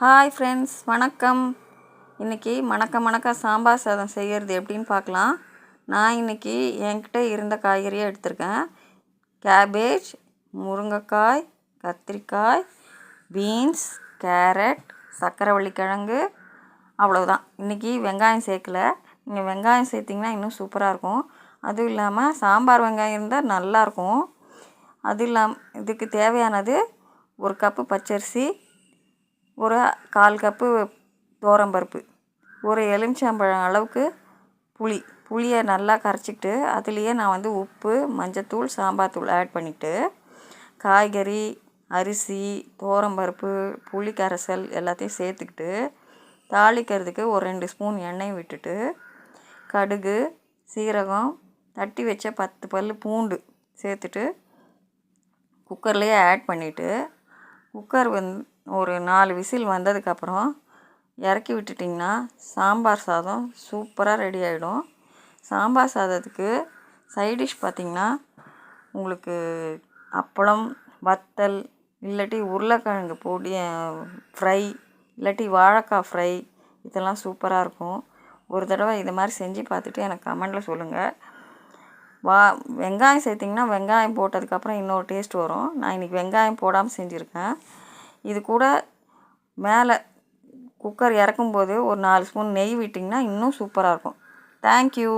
Hi friends, வணக்கம். இன்றைக்கி மணக்க சாம்பார் சாதம் செய்கிறது எப்படின்னு பார்க்கலாம். நான் இன்றைக்கி என்கிட்ட இருந்த காய்கறியை எடுத்திருக்கேன். கேபேஜ், முருங்கைக்காய், கத்திரிக்காய், பீன்ஸ், கேரட், சக்கரவள்ளிக்கிழங்கு, அவ்வளோதான். இன்றைக்கி வெங்காயம் சேர்க்கல. நீங்கள் வெங்காயம் சேர்த்திங்கன்னா இன்னும் சூப்பராக இருக்கும். அதுவும் இல்லாமல் சாம்பார் வெங்காயம் இருந்தால் நல்லாயிருக்கும். அது இல்லாமல் இதுக்கு தேவையானது 1 கப்பு பச்சரிசி, ஒரு 1/4 கப்பு துவரம்பருப்பு, ஒரு எலுமிச்சம்பழம் அளவுக்கு புளியை நல்லா கரைச்சிக்கிட்டு அதுலேயே நான் உப்பு, மஞ்சத்தூள், சாம்பார் தூள் ஆட் பண்ணிவிட்டு காய்கறி, அரிசி, துவரம்பருப்பு, புளி கரைசல் எல்லாத்தையும் சேர்த்துக்கிட்டு தாளிக்கிறதுக்கு ஒரு 2 ஸ்பூன் எண்ணெய் விட்டுட்டு கடுகு, சீரகம், தட்டி வச்ச 10 பல் பூண்டு சேர்த்துட்டு குக்கர்லேயே ஆட் பண்ணிவிட்டு குக்கர் ஒரு 4 விசில் வந்ததுக்கப்புறம் இறக்கி விட்டுட்டிங்கன்னா சாம்பார் சாதம் சூப்பராக ரெடி ஆகிடும். சாம்பார் சாதத்துக்கு சைடிஷ் பார்த்திங்கன்னா உங்களுக்கு அப்பளம், வத்தல், இல்லாட்டி உருளைக்கிழங்கு பொடி ஃப்ரை, இல்லாட்டி வாழைக்காய் ஃப்ரை, இதெல்லாம் சூப்பராக இருக்கும். ஒரு தடவை இது மாதிரி செஞ்சு பார்த்துட்டு எனக்கு கமெண்டில் சொல்லுங்கள். வெங்காயம் சேர்த்திங்கன்னா வெங்காயம் போட்டதுக்கப்புறம் இன்னொரு டேஸ்ட் வரும். நான் இன்றைக்கி வெங்காயம் போடாமல் செஞ்சுருக்கேன். இது கூட மேலே குக்கர் இறக்கும்போது ஒரு 4 ஸ்பூன் நெய் விட்டிங்கன்னா இன்னும் சூப்பராக இருக்கும். தேங்க்யூ.